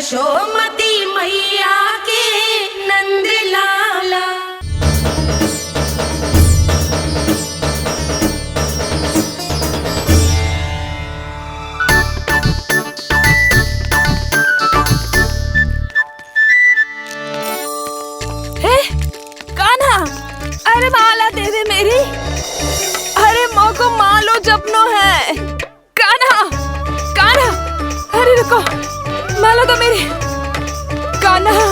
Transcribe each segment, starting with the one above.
यशोमती मैया के नंद लाला। कान्हा, अरे माला दे दे मेरी। अरे माँ को मालो जपनो है। कान्हा, कान्हा, अरे रुको, माला दो मेरी। कान्हा,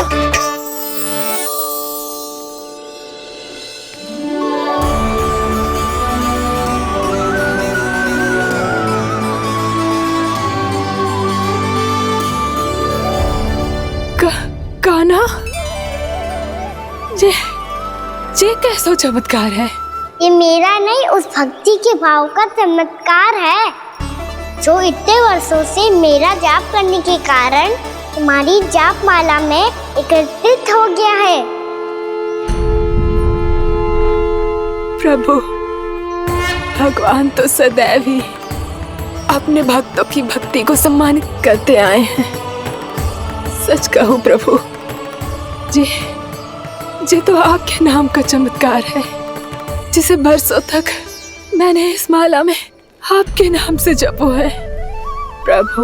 कान्हा, ये कैसा चमत्कार है? ये मेरा नहीं, उस भक्ति के भाव का चमत्कार है जो इतने वर्षों से मेरा जाप करने के कारण तुम्हारी जाप माला में एकत्रित हो गया है। प्रभु, भगवान तो सदैव ही अपने भक्तों की भक्ति को सम्मानित करते आए हैं। सच कहूं प्रभु, ये तो आपके नाम का चमत्कार है, जिसे बरसों तक मैंने इस माला में आपके नाम से जपो है। प्रभु,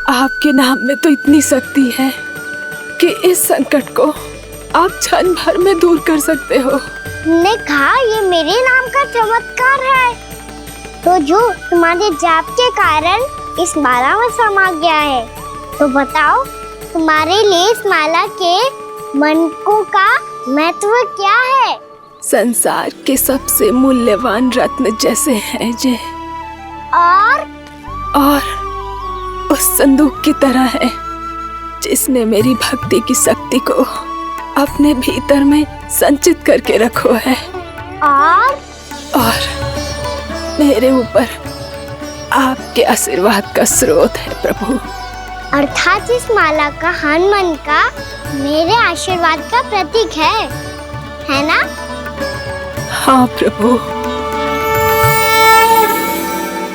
आपके नाम में तो इतनी शक्ति है कि इस संकट को आप क्षण भर में दूर कर सकते हो। तुमने कहा ये मेरे नाम का चमत्कार है, तो जो तुम्हारे जाप के कारण इस माला में समा गया है, तो बताओ तुम्हारे लिए इस माला के मनकों का महत्व क्या है? संसार के सबसे मूल्यवान रत्न जैसे हैं ये, और उस संदूक की तरह है जिसने मेरी भक्ति की शक्ति को अपने भीतर में संचित करके रखो है, और मेरे ऊपर आपके आशीर्वाद का स्रोत है प्रभु। अर्थात इस माला का हनुमान का मेरे आशीर्वाद का प्रतीक है ना? हाँ प्रभु।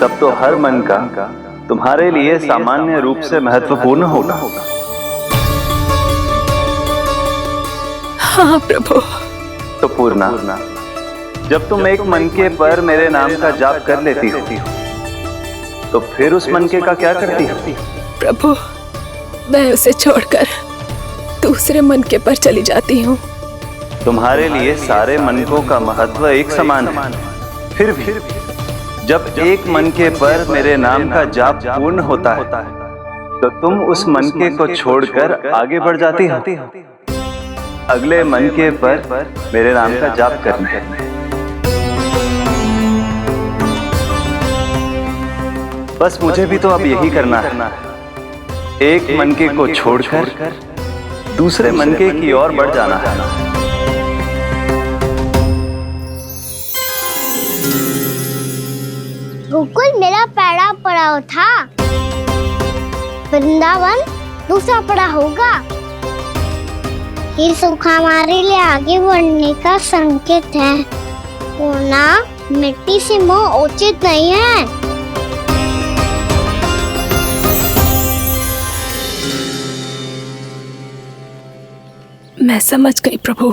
तब तो हर मन का तुम्हारे लिए सामान्य रूप से महत्वपूर्ण होगा। हाँ प्रभु। तो पूर्णा, जब तुम एक मनके पर मेरे नाम का जाप कर लेती हो, तो फिर उस मनके का क्या करती हो? प्रभु, मैं उसे छोड़कर दूसरे मनके पर चली जाती हूँ। तुम्हारे लिए सारे मनकों का महत्व एक समान है। फिर भी जब एक मनके पर मेरे नाम का जाप पूर्ण होता है, तो तुम उस मनके को छोड़कर आगे बढ़ जाती हो अगले मनके पर मेरे नाम का जाप करने। बस मुझे भी तो अब यही करना है, एक मनके को छोड़कर दूसरे मनके की ओर बढ़ जाना है। गोकुल मेरा पहला पड़ाव था, वृंदावन दूसरा पड़ा होगा। ये सुख हमारे लिए आगे बढ़ने का संकेत है, पूर्णा, मिट्टी से मोह उचित नहीं है। मैं समझ गई प्रभु।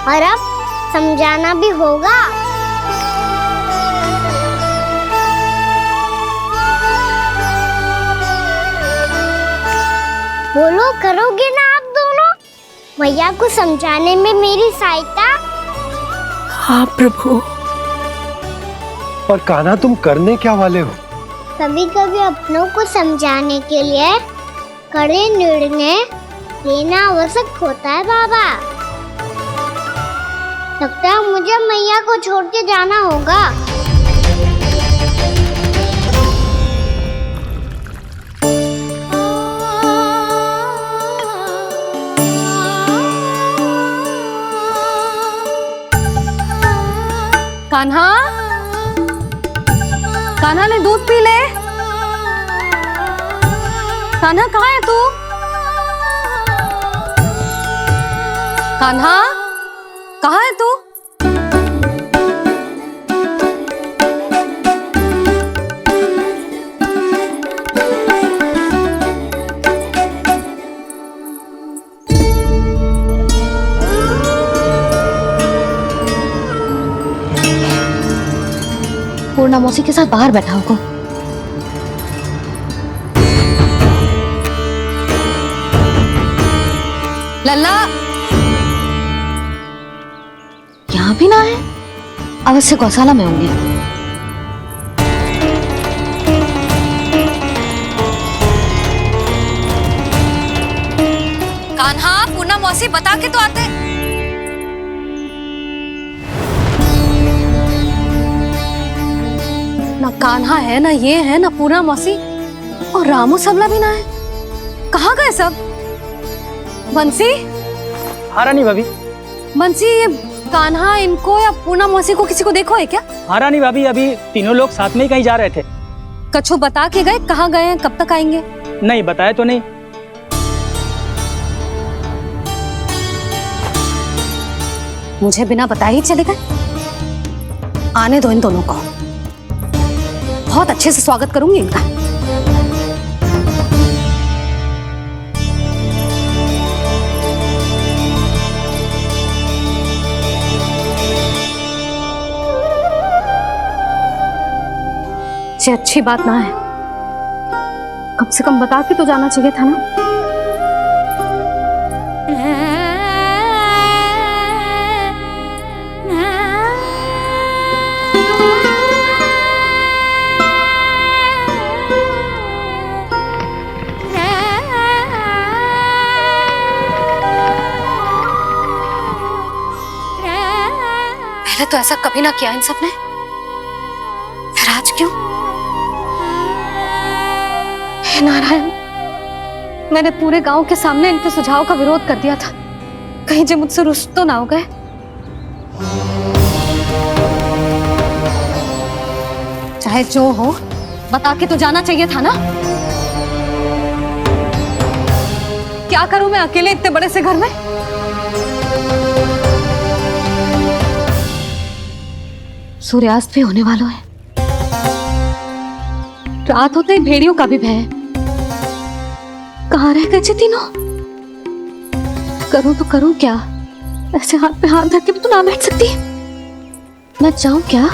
और अब समझाना भी होगा। बोलो, करोगे ना आप दोनों? भैया को समझाने में मेरी सहायता? हाँ प्रभु। और कान्हा, तुम करने क्या वाले हो? कभी कभी अपनों को समझाने के लिए कड़े निर्णय लेना आवश्यक होता है बाबा। लगता है मुझे मैया को छोड़ के जाना होगा। कान्हा, कान्हा ने दूध पी ले। कान्हा कहाँ है तू? कान्हा, कहाँ है तू? मौसी के साथ बाहर बैठा होगा। लल्ला यहाँ भी ना है, अवश्य गौशाला में होंगे। कान्हा, पूना मौसी बता के तो आते। ना कान्हा है, ना ये है, ना पूना मौसी, और रामू सबला भी ना है। कहाँ गए सब? बंसी? हाँ रानी भाभी। बंसी, ये कान्हा इनको या पूना मौसी को किसी को देखो है क्या? हाँ रानी भाभी, अभी तीनों लोग साथ में ही कहीं जा रहे थे। कछु बता के गए कहाँ गए हैं, कब तक आएंगे? नहीं बताया तो नहीं। मुझे बिना बताए ही चले गए। आने दो इन दोनों को, बहुत अच्छे से स्वागत करूंगी इनका। ये अच्छी बात ना है, कम से कम बता के तो जाना चाहिए था ना। पहले तो ऐसा कभी ना किया इन सब ने, फिर आज क्यों? हे नारायण, मैंने पूरे गांव के सामने इनके सुझाव का विरोध कर दिया था, कहीं जे मुझसे रुष्ट तो ना हो गए। चाहे जो हो, बता के तो जाना चाहिए था ना। क्या करूं मैं अकेले इतने बड़े से घर में? सूर्यास्त भी होने वाला है, रात होते ही भेड़ियों का भी भय है। कहाँ रह गए थे तीनों? करूं तो करूं क्या? ऐसे हाथ पे हाथ धर के भी तो ना बैठ सकती। मैं जाऊं क्या?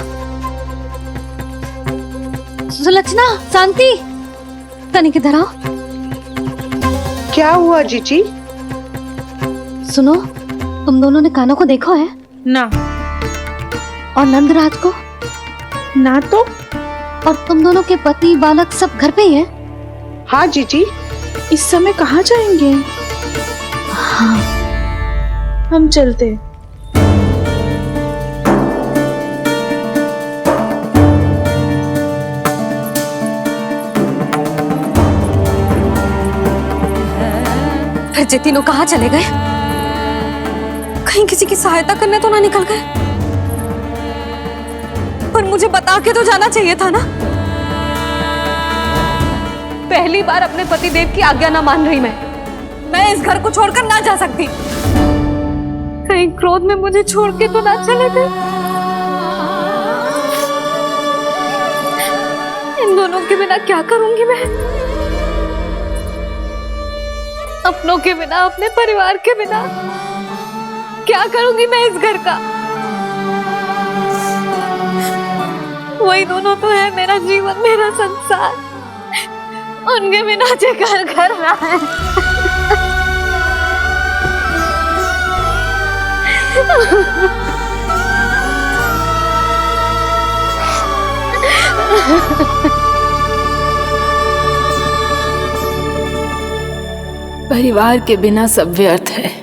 सुलक्षणा, शांति, तनिक इधर आओ। क्या हुआ जीजी? सुनो, तुम दोनों ने कान्हा को देखा है? ना। और नंदराज को? ना तो। और तुम दोनों के पति बालक सब घर पे ही हैं? हाँ जीजी। इस समय कहाँ जाएंगे? हाँ। हम चलते। फिर जे तीनों कहाँ चले गए? कहीं किसी की सहायता करने तो ना निकल गए? पर मुझे बता के तो जाना चाहिए था ना। पहली बार अपने पतिदेव की आज्ञा ना मान रही मैं इस घर को छोड़कर ना जा सकती। कहीं क्रोध में मुझे छोड़ के तो ना चले गए। इन दोनों के बिना क्या करूंगी मैं? अपनों के बिना, अपने परिवार के बिना क्या करूंगी मैं इस घर का? वही दोनों तो है मेरा जीवन, मेरा संसार। उनके बिना जे घर घर रहा है। परिवार के बिना सब व्यर्थ है।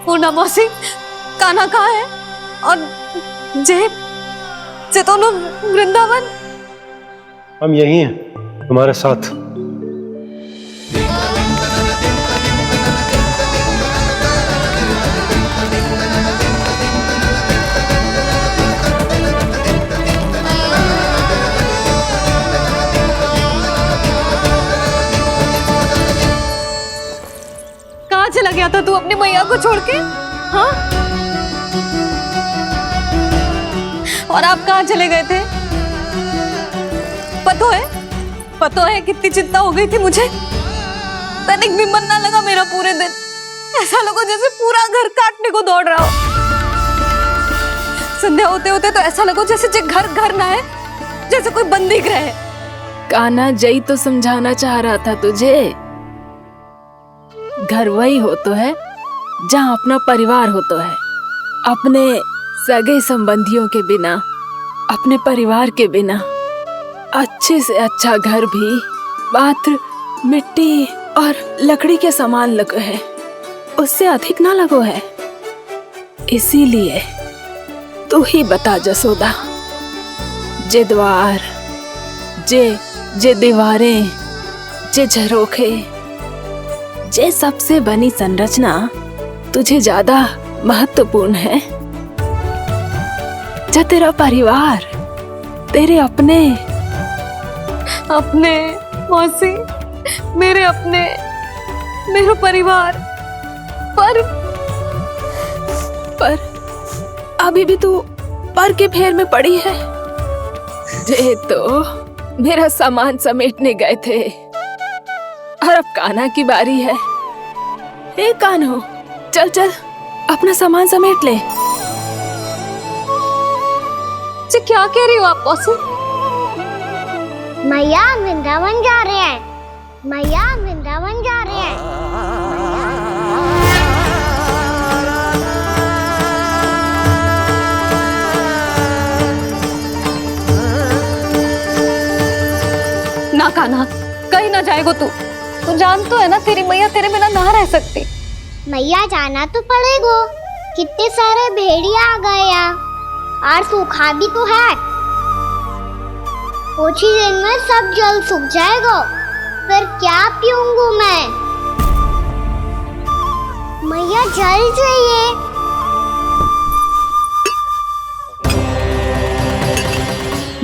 पूना मौसी, कान्हा कहाँ है? और जे दोनों वृंदावन? हम यही हैं, तुम्हारे साथ। कहाँ चला गया था तू अपनी मैया को छोड़ के? हाँ? और आप कहाँ चले गए थे? पता है कितनी चिंता हो गई थी मुझे। तनिक भी मन ना लगा मेरा पूरे दिन। ऐसा लगा जैसे पूरा घर काटने को दौड़ रहा हो। संध्या होते होते तो ऐसा लगा जैसे जे घर घर ना है, जैसे कोई बंदी गृह है। कान्हा जई तो समझाना चाह रहा था तुझे। घर वही हो तो है जहाँ अपना परिवार हो तो है। अपने सगे संबंधियों के बिना, अपने परिवार के बिना अच्छे से अच्छा घर भी मात्र मिट्टी और लकड़ी के समान लगो है, उससे अधिक ना लगो है। इसीलिए तू ही बता जसोदा, जे द्वार, जे दीवारें, जे झरोखे, जे सबसे बनी संरचना तुझे ज्यादा महत्वपूर्ण है? जा तेरा परिवार, तेरे अपने मौसी, मेरा परिवार। पर अभी भी तू पर के फेर में पड़ी है। जे तो मेरा सामान समेटने गए थे और अब कान्हा की बारी है। हे कान्हो, चल चल अपना सामान समेट ले। जी क्या कह रही हो आप मौसी? मैया वृंदावन जा रहे हैं, मैया वृंदावन जा रहे हैं। ना कान्हा, कहीं ना जाएगो तू जान तो है ना तेरी मैया तेरे बिना ना रह सकती। मैया जाना तो पड़ेगा, कितने सारे भेड़िया आ गए यहाँ और सूखा भी तो है। कुछ ही दिन में सब जल सूख जाएगा, फिर क्या पीऊंगी मैं? मैया जल चाहिए।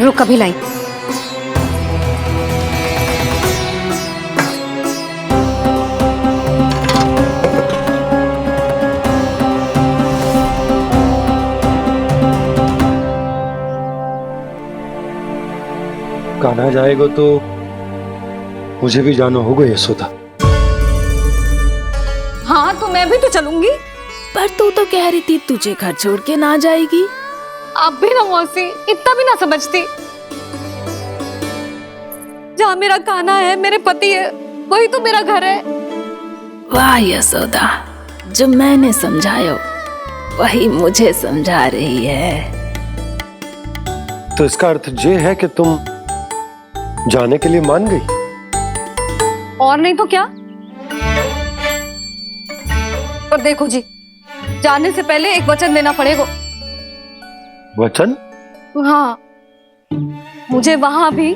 रुक अभी लाई। कान्हा जाएगा तो मुझे भी जाना होगा यशोदा। हाँ तो मैं भी तो चलूंगी। पर तू तो कह रही थी तुझे घर छोड़ के ना जाएगी। आप भी ना मौसी, इतना भी ना समझती। जहाँ मेरा कान्हा है, मेरे पति है, वही तो मेरा घर है। वाह यशोदा, जो मैंने समझाया वही मुझे समझा रही है। तो इसका अर्थ ये है कि तुम जाने के लिए मान गई? और नहीं तो क्या। पर देखो जी, जाने से पहले एक वचन देना पड़ेगा। वचन? हाँ, मुझे वहां भी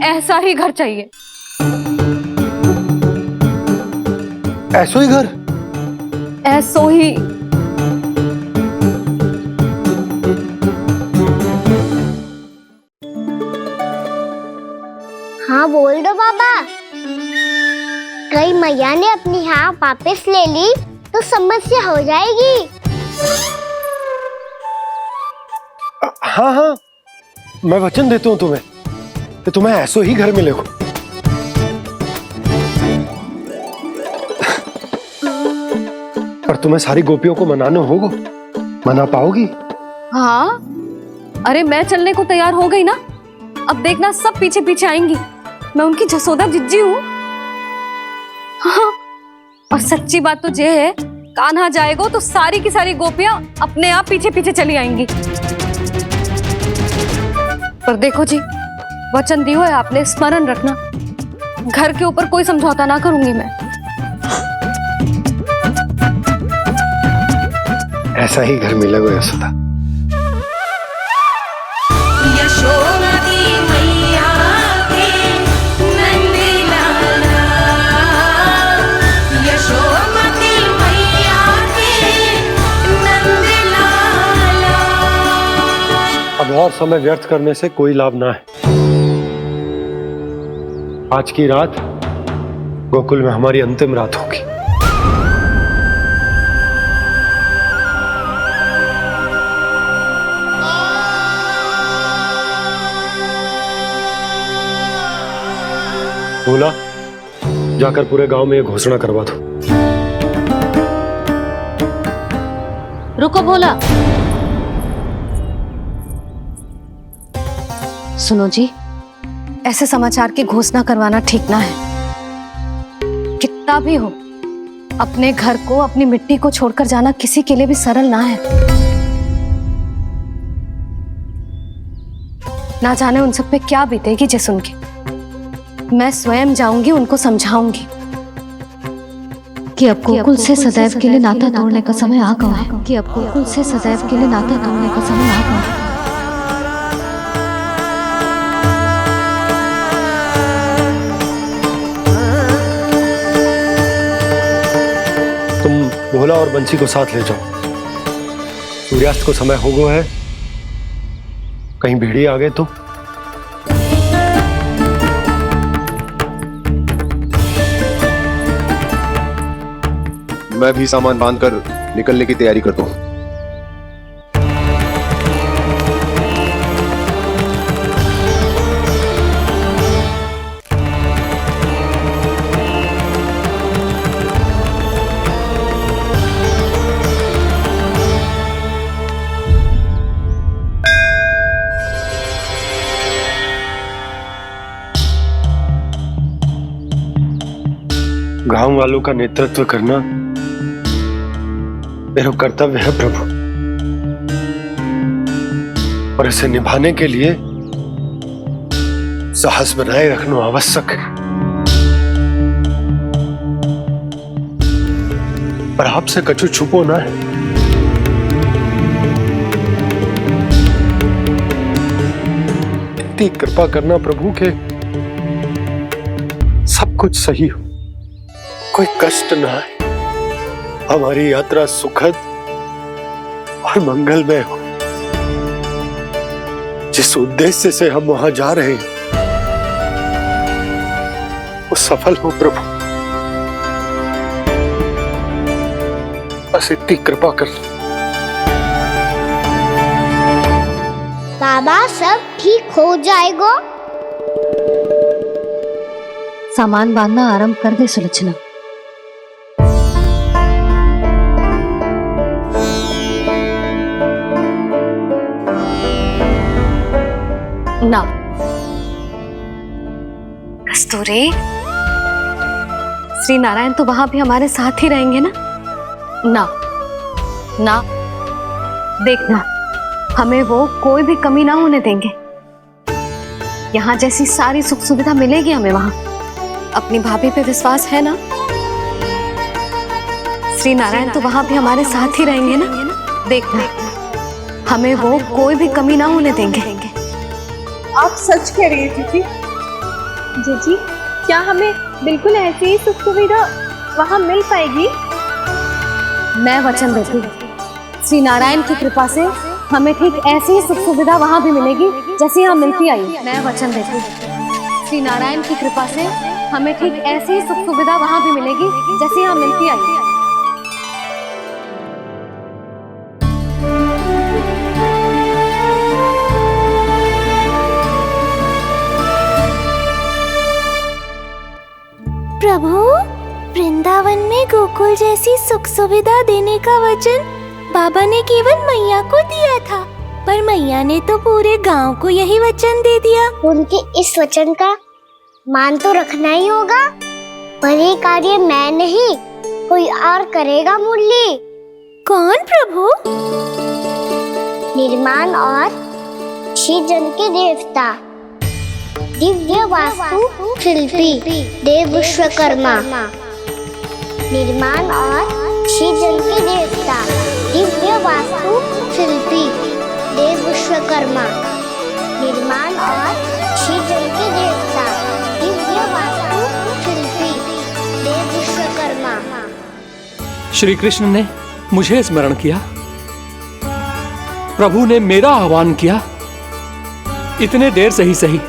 ऐसा ही घर चाहिए। ऐसो ही घर? ऐसो ही। हाँ बोल दो बाबा। कहीं मैया ने अपनी हाँ वापस ले ली तो समस्या हो जाएगी। हाँ हाँ, मैं वचन देता हूँ तुम्हें कि तुम्हें ऐसो ही घर मिलेगा। पर तुम्हें सारी गोपियों को मनाना होगा। मना पाओगी? हाँ, अरे मैं चलने को तैयार हो गई ना। अब देखना सब पीछे पीछे आएंगी। मैं उनकी जसोदा जिज्जी हूँ। हाँ, और सच्ची बात तो ये है, कान्हा जाएगा तो सारी की सारी गोपियां अपने आप पीछे पीछे चली आएंगी। पर देखो जी, वचन दियो है आपने, स्मरण रखना। घर के ऊपर कोई समझौता ना करूंगी मैं। ऐसा ही घर मिलेगा यशोदा। यशोमती मैया के नंद लाला, यशोमती मैया के नंद लाला। अब और समय व्यर्थ करने से कोई लाभ ना है। आज की रात गोकुल में हमारी अंतिम रात होगी। बोला जाकर पूरे गांव में ये घोषणा करवा दो। रुको भोला। सुनो जी, ऐसे समाचार की घोषणा करवाना ठीक ना है। कितना भी हो, अपने घर को, अपनी मिट्टी को छोड़कर जाना किसी के लिए भी सरल ना है। ना जाने उन सब पे क्या बीतेगी जे सुन के। मैं स्वयं जाऊंगी, उनको समझाऊंगी कि अब गोकुल से सदैव के लिए नाता तोड़ने का समय आ गया है। कि अब गोकुल से सदैव के लिए नाता तोड़ने का समय आ गया है। तुम भोला और बंसी को साथ ले जाओ। सूर्यास्त को समय हो गया है, कहीं भेड़िए आ गए तो। मैं भी सामान बांधकर निकलने की तैयारी करता हूँ। गांव वालों का नेतृत्व करना मेरा कर्तव्य है प्रभु, और इसे निभाने के लिए साहस बनाए रखना आवश्यक है। पर आपसे कछु छुपो ना है। इतनी कृपा करना प्रभु के सब कुछ सही हो, कोई कष्ट ना है, हमारी यात्रा सुखद और मंगलमय हो। जिस उद्देश्य से हम वहां जा रहे हैं वो सफल हो प्रभु, बस इतनी कृपा कर। बाबा सब ठीक हो जाएगा। सामान बांधना आरंभ कर दे सुलोचना। ना कस्तूरी, श्री नारायण तो वहां भी हमारे साथ ही रहेंगे ना? ना ना, देखना, हमें वो कोई भी कमी ना होने देंगे। यहाँ जैसी सारी सुख सुविधा मिलेगी हमें वहां। अपनी भाभी पे विश्वास है ना? श्री नारायण तो वहां भी हमारे साथ ही रहेंगे ना? देखना, हमें वो कोई भी कमी ना होने देंगे। आप सच कह रही है जीजी। जीजी, क्या हमें बिल्कुल ऐसी ही सुख सुविधा वहाँ मिल पाएगी? मैं वचन देती हूँ, श्री नारायण की कृपा से हमें ठीक ऐसी ही सुख सुविधा वहाँ भी मिलेगी जैसी यहाँ मिलती आई। मैं वचन देती हूँ, श्री नारायण की कृपा से हमें ठीक ऐसी ही सुख सुविधा वहाँ भी मिलेगी जैसी यहाँ मिलती आई। प्रभु, वृंदावन में गोकुल जैसी सुख सुविधा देने का वचन बाबा ने केवल मैया को दिया था, पर मैया ने तो पूरे गांव को यही वचन दे दिया। उनके इस वचन का मान तो रखना ही होगा, पर ये कार्य मैं नहीं, कोई और करेगा। मुरली कौन प्रभु? निर्माण और सृजन के देवता, दिव्य वास्तु शिल्पी देव विश्वकर्मा। निर्माण और सृजन के देवता, दिव्य वास्तु शिल्पी देव विश्वकर्मा। निर्माण और सृजन के देवता, दिव्य वास्तु शिल्पी देव विश्वकर्मा। श्री कृष्ण ने मुझे स्मरण किया, प्रभु ने मेरा आह्वान किया। इतने देर से ही सही,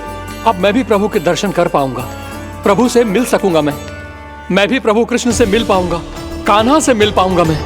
अब मैं भी प्रभु के दर्शन कर पाऊंगा, प्रभु से मिल सकूंगा। मैं भी प्रभु कृष्ण से मिल पाऊंगा, कान्हा से मिल पाऊंगा मैं।